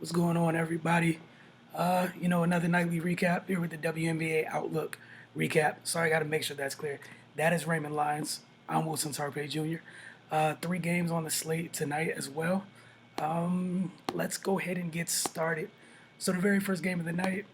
What's going on, everybody? Another nightly recap here with the WNBA Outlook recap. Sorry, I got to make sure that's clear. That is Raymond Lyons. I'm Wilson Tarpeh Jr. Three games on the slate tonight as well. Let's go ahead and get started. So the very first game of the night,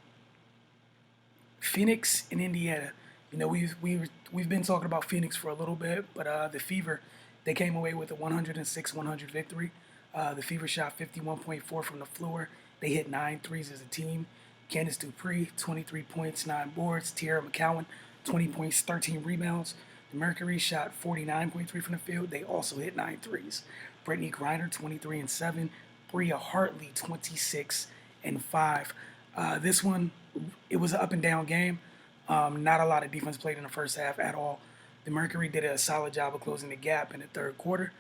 Phoenix and Indiana. We've been talking about Phoenix for a little bit, but the Fever, they came away with a 106-100 victory. The Fever shot 51.4 from the floor. They hit 9 threes as a team. Candace Dupree, 23 points, 9 boards. Tierra McCowan, 20 points, 13 rebounds. The Mercury shot 49.3 from the field. They also hit 9 threes. Brittany Griner, 23 and 7. Bria Hartley, 26 and 5. This one, it was an up and down game. Not a lot of defense played in the first half at all. The Mercury did a solid job of closing the gap in the third quarter.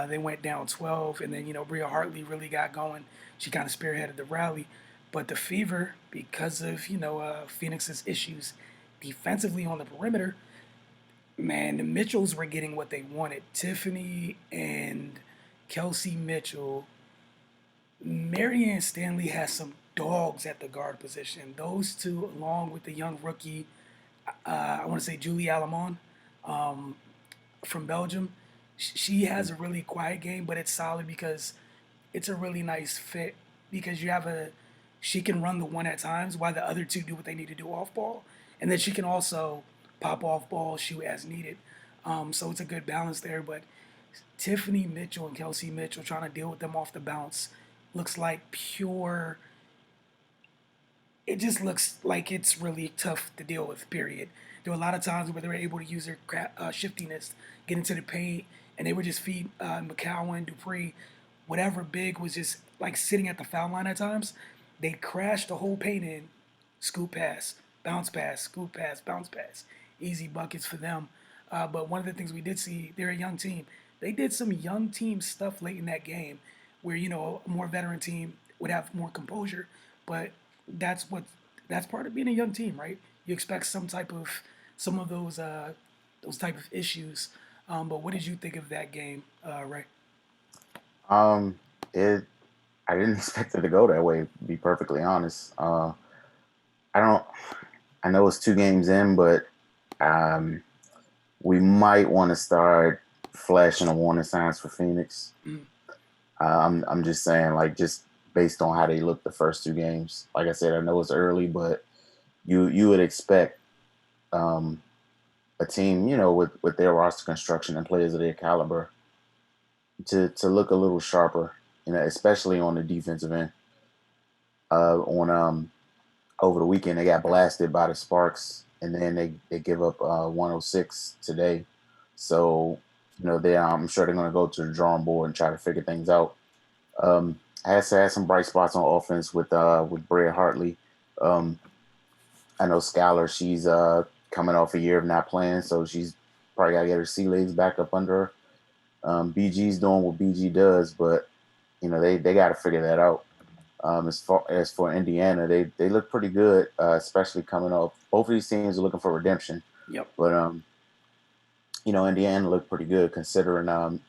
They went down 12, and then Bria Hartley really got going. She kind of spearheaded the rally, but the Fever, because of Phoenix's issues defensively on the perimeter, man, the Mitchells were getting what they wanted. Tiffany and Kelsey Mitchell. Marianne Stanley has some dogs at the guard position. Those two, along with the young rookie, I want to say Julie Alamon from Belgium, she has a really quiet game, but it's solid because it's a really nice fit because she can run the one at times while the other two do what they need to do off ball, and then she can also pop off ball, shoot as needed. So it's a good balance there. But Tiffany Mitchell and Kelsey Mitchell trying to deal with them off the bounce looks like pure. It just looks like it's really tough to deal with. Period. There were a lot of times where they were able to use their shiftiness, get into the paint, and they would just feed McCowan, Dupree, whatever big was just like sitting at the foul line at times. They crashed the whole paint in, scoop pass, scoop pass, bounce pass, easy buckets for them. But one of the things we did see, they're a young team. They did some young team stuff late in that game, where a more veteran team would have more composure, but that's what that's part of being a young team, right? You expect some of those type of issues. But what did you think of that game, Ray? Um, it I didn't expect it to go that way. To be perfectly honest, I don't. I know it's 2 games in, but um, we might want to start flashing a warning signs for Phoenix. Mm, I'm just saying, like, just based on how they looked the first 2 games. Like I said, I know it's early, but you would expect um, a team, with their roster construction and players of their caliber to look a little sharper, especially on the defensive end. On Over the weekend, they got blasted by the Sparks, and then they give up 106 today. So I'm sure they're going to go to the drawing board and try to figure things out. Has had some bright spots on offense with Brea Hartley. Um, I know Skylar, she's coming off a year of not playing, so she's probably got to get her sea legs back up under her. BG's doing what BG does, but they got to figure that out. As for Indiana, they look pretty good, especially coming off. Both of these teams are looking for redemption, yep. but Indiana looked pretty good considering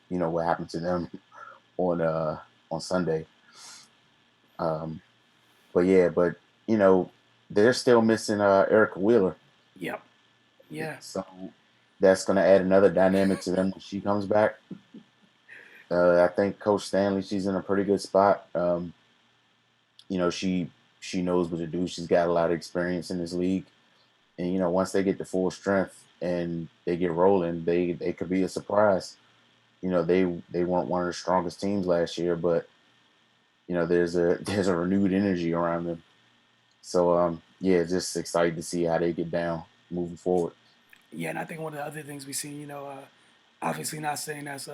what happened to them on on Sunday. Um, but yeah, but you know they're still missing Erica Wheeler, Yep. Yeah. so that's going to add another dynamic to them when she comes back. I think Coach Stanley, she's in a pretty good spot. She knows what to do. She's got a lot of experience in this league, and once they get to full strength and they get rolling, they could be a surprise. They weren't one of the strongest teams last year, but there's a there's a renewed energy around them. So yeah, just excited to see how they get down moving forward. Yeah, and I think one of the other things we see, obviously not saying that's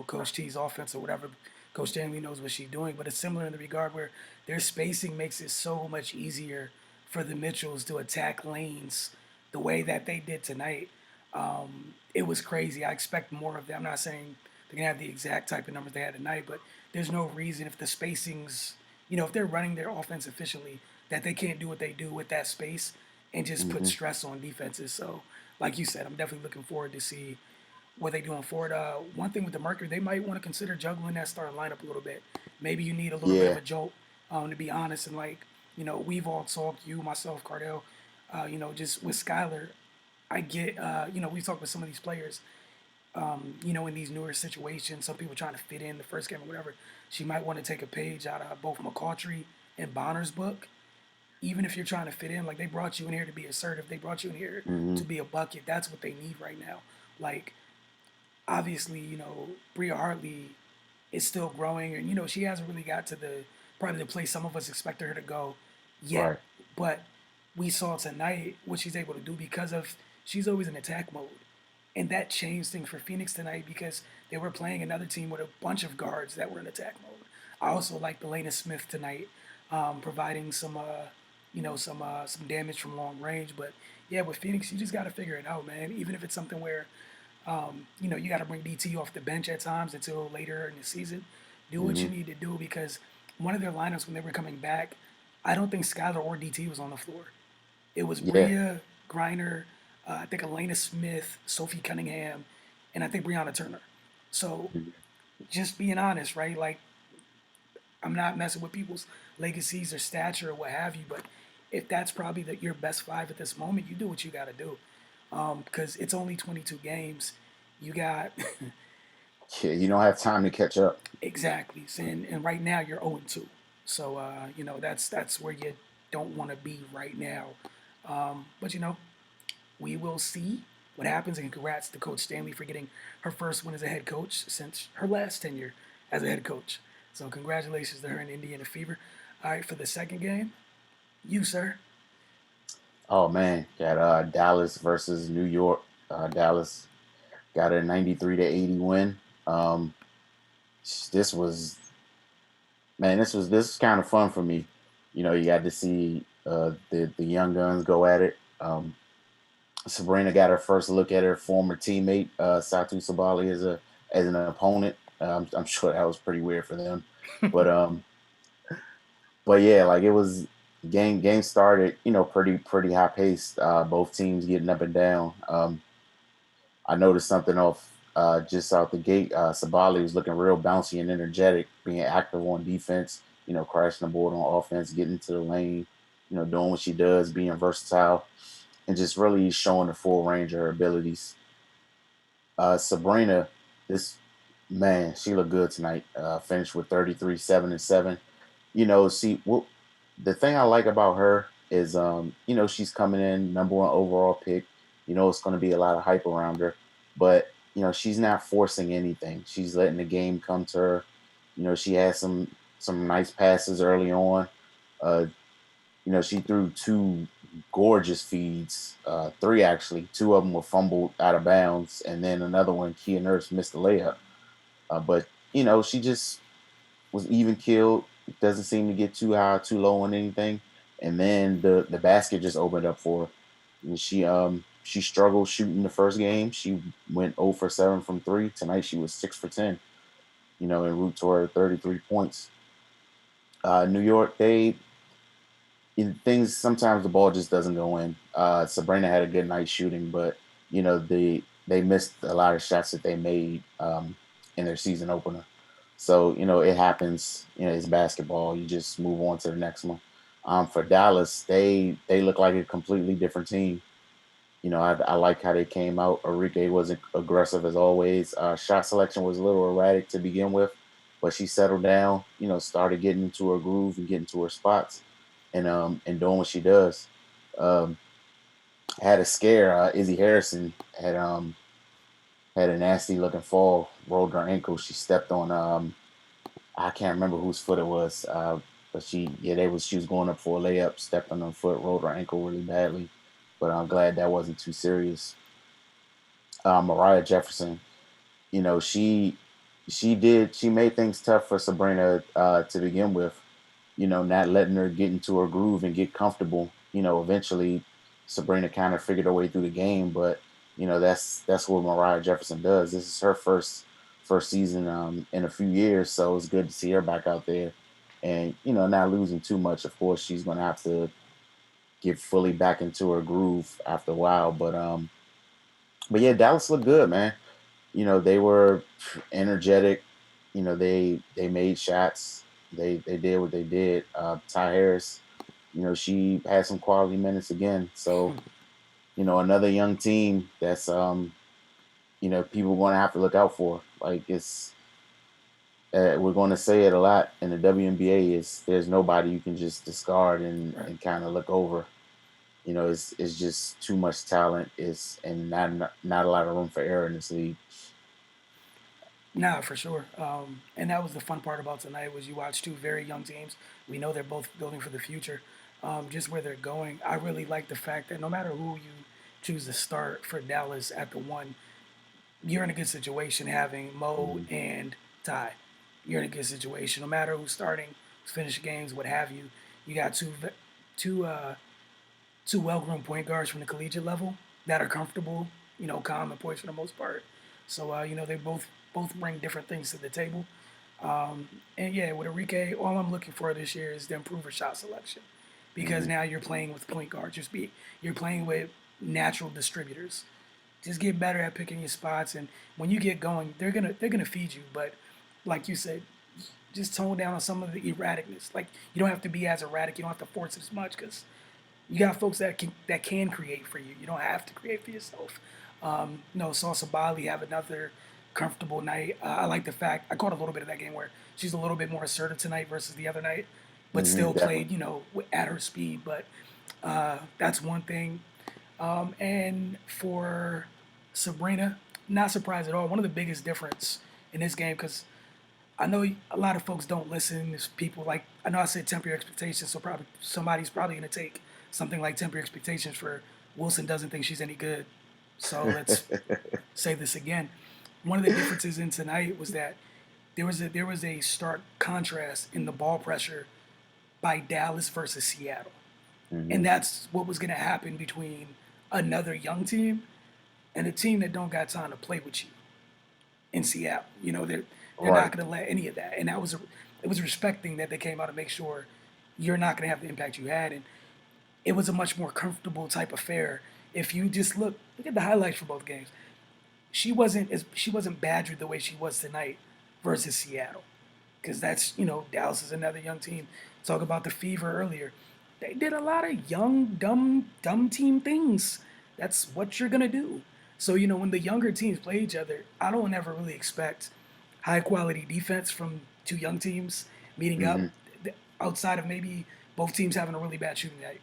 Coach T's offense or whatever. Coach Stanley knows what she's doing, but it's similar in the regard where their spacing makes it so much easier for the Mitchells to attack lanes the way that they did tonight. It was crazy. I expect more of them. I'm not saying they're gonna have the exact type of numbers they had tonight, but there's no reason if the spacings, if they're running their offense efficiently, that they can't do what they do with that space and just put Hmm. stress on defenses. So, like you said, I'm definitely looking forward to see what they doing forward. One thing with the Mercury, they might want to consider juggling that starting lineup a little bit. Maybe you need a little bit of Yeah, a jolt To be honest. And like, we've all talked, you, myself, Cardell, just with Skylar. I get, we talked with some of these players, in these newer situations, some people trying to fit in the first game or whatever. She might want to take a page out of both McCautry and Bonner's book. Even if you're trying to fit in, like they brought you in here to be assertive, they brought you in here Hmm. to be a bucket. That's what they need right now. Like obviously, Bria Hartley is still growing, and she hasn't really got to the probably the place some of us expected her to go yet. Right. But we saw tonight what she's able to do because of she's always in attack mode, and that changed things for Phoenix tonight because they were playing another team with a bunch of guards that were in attack mode. I also like Belena Smith tonight, providing some damage from long range. But yeah, with Phoenix, you just got to figure it out, man. Even if it's something where you got to bring DT off the bench at times until later in the season. Do what Hmm. you need to do because one of their lineups when they were coming back, I don't think Skylar or DT was on the floor. It was Yeah. Bria, Griner, I think Elena Smith, Sophie Cunningham, and I think Brianna Turner. So Mhm. just being honest, right? Like I'm not messing with people's legacies or stature or what have you, but if that's probably your best five at this moment, you do what you got to do because it's only 22 games. You got Yeah, you don't have time to catch up. exactly, and right now you're 0-2, so that's where you don't want to be right now. But we will see what happens, and congrats to Coach Stanley for getting her first win as a head coach since her last tenure as a head coach. So congratulations to her and Indiana Fever. All right, for the second game, you sir. Oh man, got Dallas versus New York. Dallas got a 93-80 win. Um, this was this was kind of fun for me. You got to see the young guns go at it. Sabrina got her first look at her former teammate Satu Sabali as an opponent. I'm sure that was pretty weird for them, but yeah, like it was game started, pretty high paced. Both teams getting up and down. I noticed something off just out the gate. Sabali was looking real bouncy and energetic, being active on defense. Crashing the board on offense, getting into the lane. Doing what she does, being versatile, and just really showing the full range of her abilities. Sabrina, this man, she looked good tonight. Finished with 33, 7 and 7. See what the thing I like about her is, she's coming in number 1 overall pick. It's going to be a lot of hype around her, but she's not forcing anything. She's letting the game come to her. She has some nice passes early on. Uh, she threw two gorgeous feeds, three actually. Two of them were fumbled out of bounds, and then another one, Kia Nurse missed the layup. But she just was even killed. Doesn't seem to get too high, too low on anything. And then the basket just opened up for her. And she struggled shooting the first game. She went 0 for 7 from three. Tonight she was 6 for 10. En route to her 33 points. New York, things sometimes the ball just doesn't go in. Sabrina had a good night shooting, but they missed a lot of shots that they made in their season opener. So it happens. It's basketball. You just move on to the next one. For Dallas, they look like a completely different team. I like how they came out. Enrique wasn't aggressive as always. Shot selection was a little erratic to begin with, but she settled down. Started getting into her groove and getting to her spots, and doing what she does. Um, had a scare. Izzy Harrison had a nasty looking fall, rolled her ankle. She stepped on I can't remember whose foot it was, but she was going up for a layup, stepped on her foot, rolled her ankle really badly. But I'm glad that wasn't too serious. Mariah Jefferson, you know, she made things tough for Sabrina to begin with. Not letting her get into her groove and get comfortable. Eventually Sabrina kind of figured her way through the game, but that's what Mariah Jefferson does. This is her first season in a few years, so it's good to see her back out there and not losing too much. Of course, she's gonna have to get fully back into her groove after a while, but yeah, Dallas looked good, man. They were energetic. They made shots. they did what they did. Ty Harris, she had some quality minutes again. So another young team that's people going to have to look out for. Like we're going to say it a lot in the WNBA is there's nobody you can just discard Right. and kind of look over. It's just too much talent. And not a lot of room for error in this league. Nah, for sure. And that was the fun part about tonight was you watch two very young teams. We know they're both building for the future. Just where they're going, I really like the fact that no matter who you choose to start for Dallas at the one, you're in a good situation having Mo Mhm. and Ty. You're in a good situation. No matter who's starting, who's finishing games, what have you. You got two two well-groomed point guards from the collegiate level that are comfortable, calm and poised for the most part. So they both bring different things to the table. And yeah, with Enrique, all I'm looking for this year is to improve her shot selection, because Mhm. now you're playing with point guards. You're playing with natural distributors. Just get better at picking your spots, and when you get going, they're gonna feed you. But like you said, just tone down on some of the erraticness. Like you don't have to be as erratic. You don't have to force it as much because you got folks that can create for you. You don't have to create for yourself. No, Salsa Bali have another comfortable night. I like the fact I caught a little bit of that game where she's a little bit more assertive tonight versus the other night, but Mhm. still played Definitely. at her speed. But that's one thing. And for Sabrina, not surprised at all. One of the biggest difference in this game because I know a lot of folks don't listen. There's people like I know I said temper your expectations, so probably somebody's probably gonna take something like temper your expectations for Wilson doesn't think she's any good. So let's say this again. One of the differences in tonight was that there was a stark contrast in the ball pressure by Dallas versus Seattle, and Mhm. that's what was gonna happen between another young team and a team that don't got time to play with you in Seattle. They're not Right. going to let any of that, and it was respecting that they came out to make sure you're not going to have the impact you had, and it was a much more comfortable type affair. If you just look at the highlights for both games. She wasn't badgered the way she was tonight versus Seattle, because that's Dallas is another young team. Talk about the Fever earlier. They did a lot of young, dumb team things. That's what you're gonna do. So when the younger teams play each other, I don't ever really expect high quality defense from two young teams meeting up, Mhm. outside of maybe both teams having a really bad shooting night.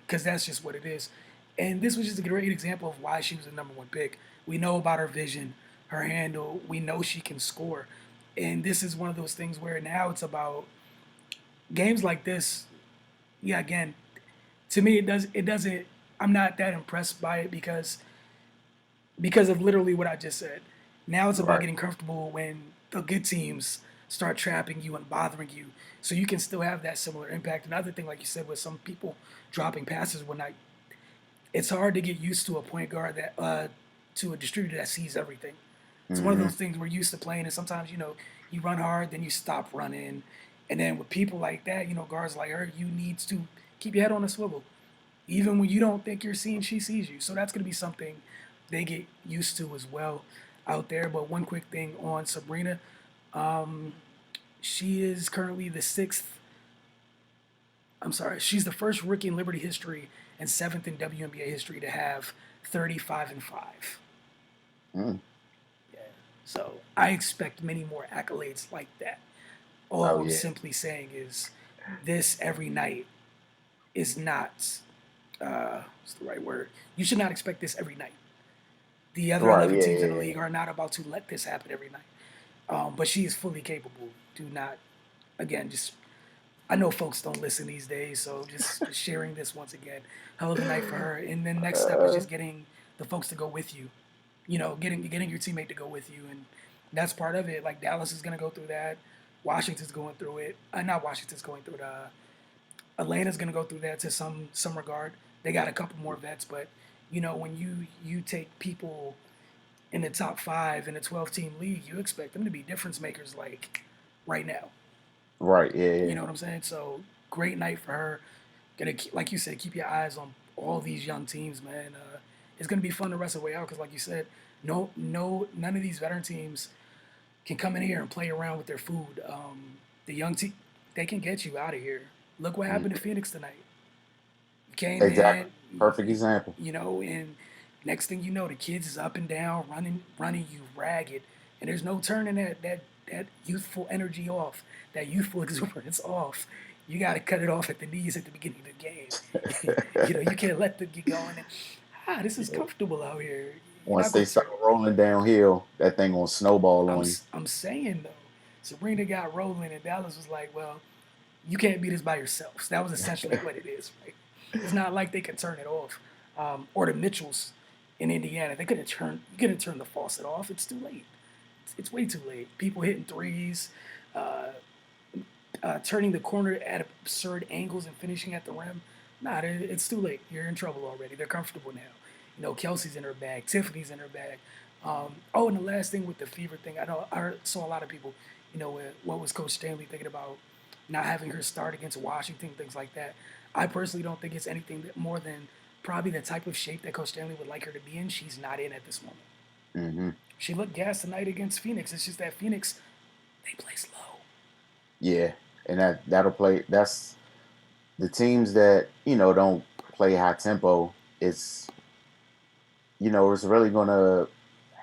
Because that's just what it is. And this was just a great example of why she was the number one pick. We know about her vision, her handle. We know she can score. And this is one of those things where now it's about games like this. Yeah, again, to me it doesn't I'm not that impressed by it because of literally what I just said. Now it's about Right. getting comfortable when the good teams start trapping you and bothering you, so you can still have that similar impact. Another thing, like you said, with some people dropping passes when I it's hard to get used to a point guard that to a distributor that sees everything. It's one of Mhm. those things we're used to playing, and sometimes you run hard, then you stop running, and then with people like that, guards like her, you need to keep your head on a swivel, even when you don't think you're seeing, she sees you. So that's going to be something they get used to as well out there. But one quick thing on Sabrina, she is currently the sixth. I'm sorry, she's the first rookie in Liberty history and seventh in WNBA history to have 35 and 5. Mm. Yeah. So I expect many more accolades like that. Oh All I'm yeah. simply saying is this every night is not, what's the right word? You should not expect this every night. The other Right. 11 Yeah. teams in Yeah. the Yeah. league are not about to let this happen every night. But she is fully capable. Do not, again, just I know folks don't listen these days, so just sharing this once again. Hell of a night for her. And then next step is Uh, just getting the folks to go with you. Getting your teammate to go with you, and that's part of it. Like Dallas is gonna go through that. Washington's going through it. Not Washington's going through it. Atlanta's gonna go through that to some regard. They got a couple more vets, but when you take people in the top five in a 12-team league, you expect them to be difference makers like right now. right. Yeah. You Yeah. know what I'm saying? So great night for her. Gonna like you said, keep your eyes on all these young teams, man. It's gonna be fun the rest of the way out because, like you said, none of these veteran teams can come in here and play around with their food. The young team, they can get you out of here. Look what happened to Mhm. Phoenix tonight. You came Exactly. in, Perfect example. and next thing you know, the kids is up and down, running you ragged, and there's no turning that youthful energy off, that youthful exuberance off. You got to cut it off at the knees at the beginning of the game. You can't let them get going. This is Yeah. comfortable out here. You're Once not they gonna start turn. rolling downhill, that thing gonna snowball on you. I'm saying though, Sabrina got rolling, and Dallas was like, well, you can't beat us by yourselves. That was essentially what it is, right? It's not like they could turn it off. Or the Mitchells in Indiana, they could have turned. You couldn't turn the faucet off. It's too late. It's way too late. People hitting threes, uh, turning the corner at absurd angles and finishing at the rim. Nah, it's too late. You're in trouble already. They're comfortable now. Kelsey's in her bag. Tiffany's in her bag. And the last thing with the fever thing, I saw a lot of people, what was Coach Stanley thinking about not having her start against Washington, things like that. I personally don't think it's anything more than probably the type of shape that Coach Stanley would like her to be in. She's not in at this moment. Hmm. She looked gassed tonight against Phoenix. It's just that Phoenix, they play slow. Yeah, and that'll play. That's the teams that don't play high tempo. It's really gonna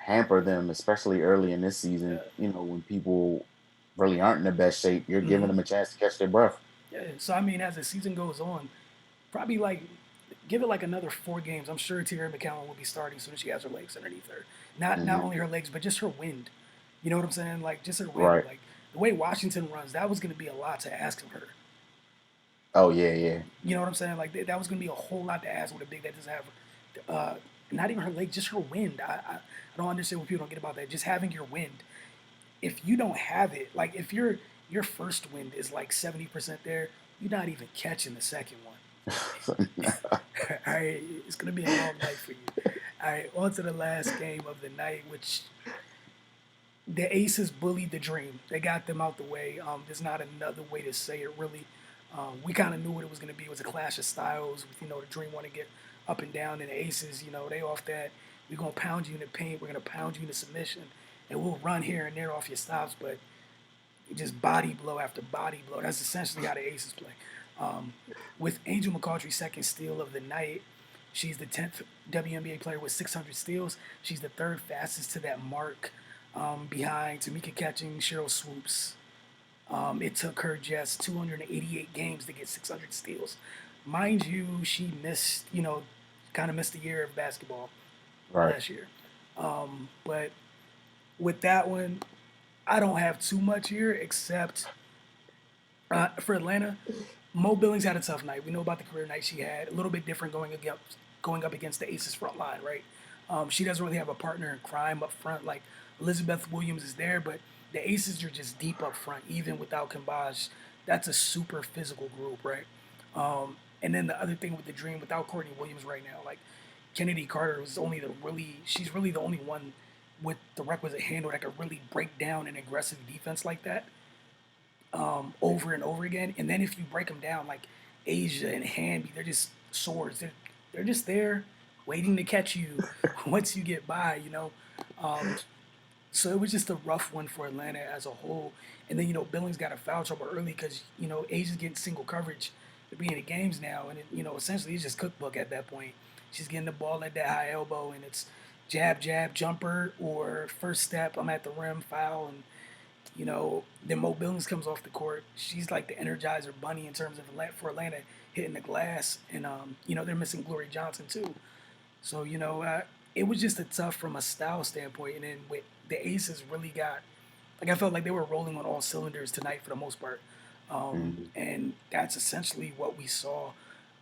hamper them, especially early in this season. When people really aren't in the best shape, you're giving Mm-hmm. them a chance to catch their breath. Yeah. So I mean, as the season goes on, probably like give it like another 4 games. I'm sure Tierra McCowan will be starting as soon as she has her legs underneath her. Not Hmm. only her legs, but just her wind. You know what I'm saying? Like just her wind. Right. Like the way Washington runs, that was going to be a lot to ask of her. Oh yeah, yeah. You know what I'm saying? Like that was going to be a whole lot to ask with a big that doesn't have, not even her legs, just her wind. I don't understand what people don't get about that. Just having your wind. If you don't have it, like if your first wind is like 70% there, you're not even catching the second one. All right, it's gonna be a long night for you. All right, on to the last game of the night, which the Aces bullied the Dream. They got them out the way. There's not another way to say it, really. We kind of knew what it was going to be. It was a clash of styles. The Dream want to get up and down, and the Aces, they off that. We're going to pound you in the paint. We're going to pound you into submission, and we'll run here and there off your stops, but just body blow after body blow. That's essentially how the Aces play. Um, with Angel McCautry's second steal of the night, she's the 10th WNBA player with 600 steals. She's the third fastest to that mark, behind Tamika Catching, Cheryl Swoops. It took her just 288 games to get 600 steals. Mind you, she missed, kind of missed a year of basketball Right. last year. But with that one, I don't have too much here except for Atlanta. Mo Billings had a tough night. We know about the career night she had. A little bit different going up against the Aces front line, right? She doesn't really have a partner in crime up front. Like Elizabeth Williams is there, but the Aces are just deep up front, even without Kimbaj. That's a super physical group, right? And then the other thing with the Dream, without Courtney Williams right now, like Kennedy Carter was she's really the only one with the requisite handle that could really break down an aggressive defense like that, over and over again. And then if you break them down, like Asia and Hamby, they're just swords. They're just there waiting to catch you once you get by. Um, so it was just a rough one for Atlanta as a whole. And then Billings got a foul trouble early because Asia's getting single coverage to be in the games now, and essentially it's just cookbook at that point. She's getting the ball at that high elbow, and it's jab, jab, jumper, or first step. I'm at the rim, foul, and then Mo Billings comes off the court. She's like the Energizer Bunny in terms of for Atlanta hitting the glass, and they're missing Glory Johnson too. So it was just a tough from a style standpoint, and then with the Aces really got like I felt like they were rolling on all cylinders tonight for the most part, Hmm. and that's essentially what we saw.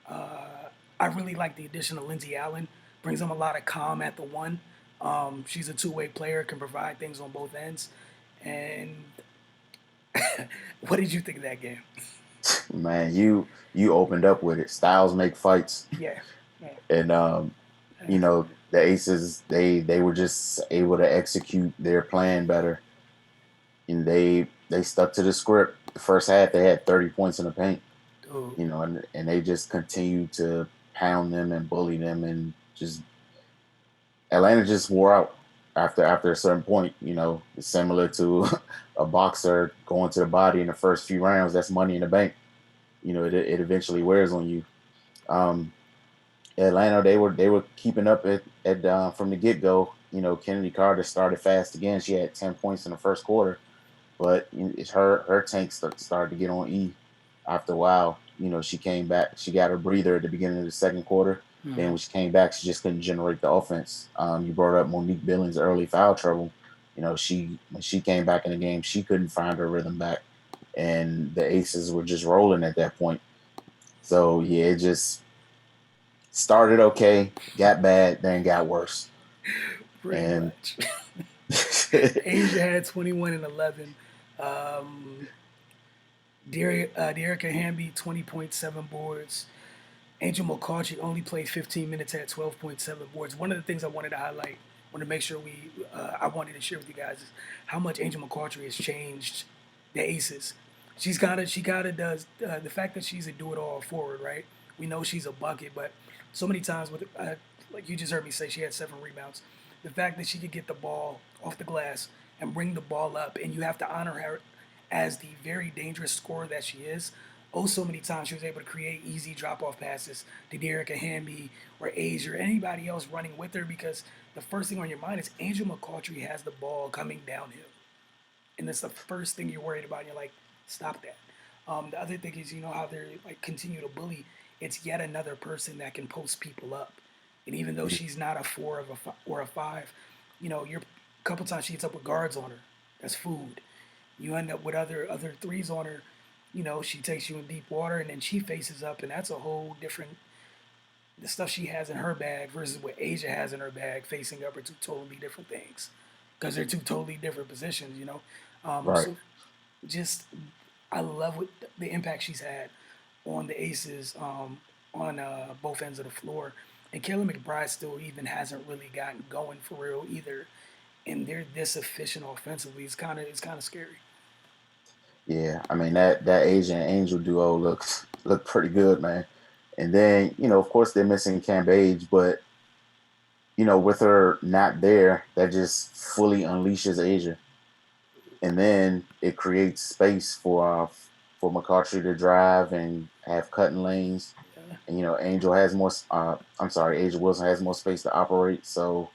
I really like the addition of Lindsay Allen. Brings them a lot of calm at the one. She's a two-way player, can provide things on both ends. And what did you think of that game? Man, you opened up with it. Styles make fights, Yeah, yeah, and the Aces they were just able to execute their plan better, and they stuck to the script. The first half they had 30 points in the paint, dude. and they just continued to pound them and bully them, and just Atlanta just wore out. after a certain point, it's similar to a boxer going to the body in the first few rounds. That's money in the bank. It eventually wears on you. Um, Atlanta, they were keeping up at from the get go. Kennedy Carter started fast again. She had 10 points in the first quarter, but it's her tank started to get on E after a while. She came back. She got her breather at the beginning of the second quarter. Then Mhm. when she came back, she just couldn't generate the offense. You brought up Monique Billings' early foul trouble. She when she came back in the game, she couldn't find her rhythm back, and the Aces were just rolling at that point. So yeah, it just started okay, got bad, then got worse. Pretty And much. Asia had 21 and 11. Um, Dearica Hamby, 20.7 boards. Angel McCarthy only played 15 minutes, had 12.7 boards. One of the things I wanted to highlight, wanted to make sure I wanted to share with you guys is how much Angel McCarthy has changed the Aces. She kind of does the fact that she's a do-it-all forward, right? We know she's a bucket, but so many times with like you just heard me say, she had 7 rebounds. The fact that she could get the ball off the glass and bring the ball up, and you have to honor her as the very dangerous scorer that she is. Oh, so many times she was able to create easy drop-off passes to Dearica Hamby or Age or anybody else running with her because the first thing on your mind is Angel McCautry has the ball coming downhill. And that's the first thing you're worried about. And you're like, stop that. The other thing is, how they're like continue to bully. It's yet another person that can post people up. And even though she's not a four or a five, you're a couple times she gets up with guards on her. That's food. You end up with other threes on her. She takes you in deep water and then she faces up, and that's a whole different. The stuff she has in her bag versus what Asia has in her bag facing up are two totally different things because they're two totally different positions. right, So just I love what the impact she's had on the Aces on both ends of the floor. And Kayla McBride still even hasn't really gotten going for real either. And they're this efficient offensively. It's kind of scary. yeah. I mean that Asian Angel duo look pretty good, man. And then of course they're missing Cam Age, but with her not there, that just fully unleashes Asia, and then it creates space for McCarthy to drive and have cutting lanes. Yeah. And Angel has more. I'm sorry, Asia Wilson has more space to operate. So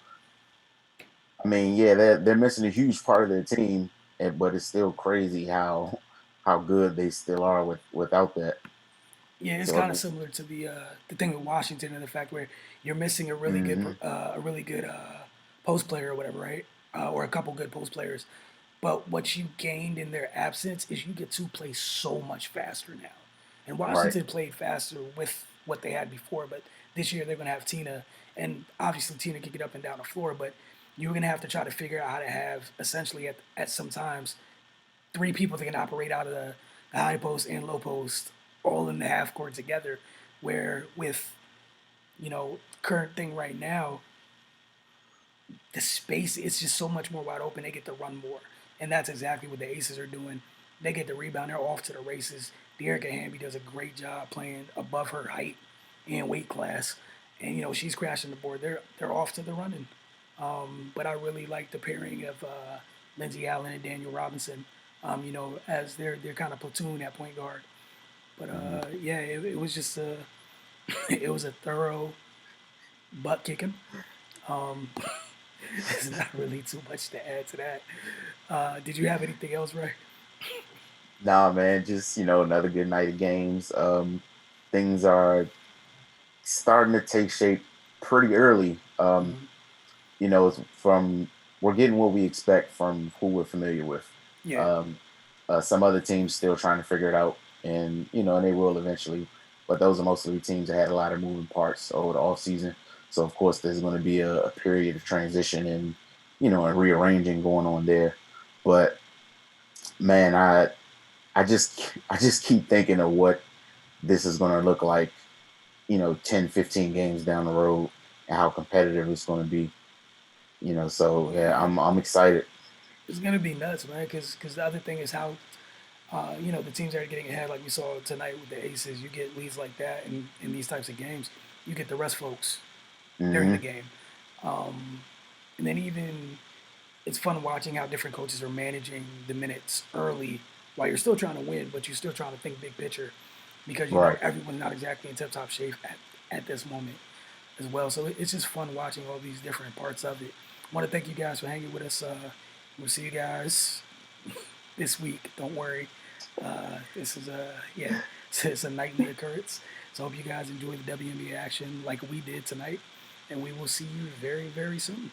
I mean, yeah, they're missing a huge part of their team, but it's still crazy how good they still are without that. Yeah, it's kind of So, similar to the thing with Washington and the fact where you're missing hmm a really good post player or whatever, right? Or a couple good post players. But what you gained in their absence is you get to play so much faster now. And right, Washington played faster with what they had before, but this year they're going to have Tina, and obviously Tina can get up and down the floor, but you're going to have to try to figure out how to have essentially at some times 3 people that can operate out of the high post and low post all in the half court together. Where with current thing right now, the space it's just so much more wide open. They get to run more, and that's exactly what the Aces are doing. They get the rebound. They're off to the races. Dearica Hamby does a great job playing above her height and weight class, and she's crashing the board. They're off to the running. But I really like the pairing of Lindsay Allen and Daniel Robinson. As their kind of platoon at point guard. But hmm yeah, it was just a it was a thorough butt kicking. Um, there's not really too much to add to that. Did you have anything else, Ray? nah, man, just another good night of games. Things are starting to take shape pretty early. Mm-hmm. From we're getting what we expect from who we're familiar with. Yeah. Um, some other teams still trying to figure it out, and and they will eventually. But those are mostly teams that had a lot of moving parts over the off season. So of course, there's going to be a period of transition and and rearranging going on there. But man, I just keep thinking of what this is going to look like 10, 15 games down the road and how competitive it's going to be. So Oh yeah, yeah. I'm excited. It's gonna be nuts, man. Because the other thing is how the teams that are getting ahead, like we saw tonight with the Aces. You get leads like that in these types of games. You get the rest folks. They're in the Hmm game. Um, and then even it's fun watching how different coaches are managing the minutes early while you're still trying to win, but you're still trying to think big picture because you know Right. everyone's not exactly in tip-top shape at this moment as well. So it's just fun watching all these different parts of it. I want to thank you guys for hanging with us. We'll see you guys this week. Don't worry. This is a yeah, it's a nightly occurrence. So I hope you guys enjoy the WNBA action like we did tonight, and we will see you very very soon.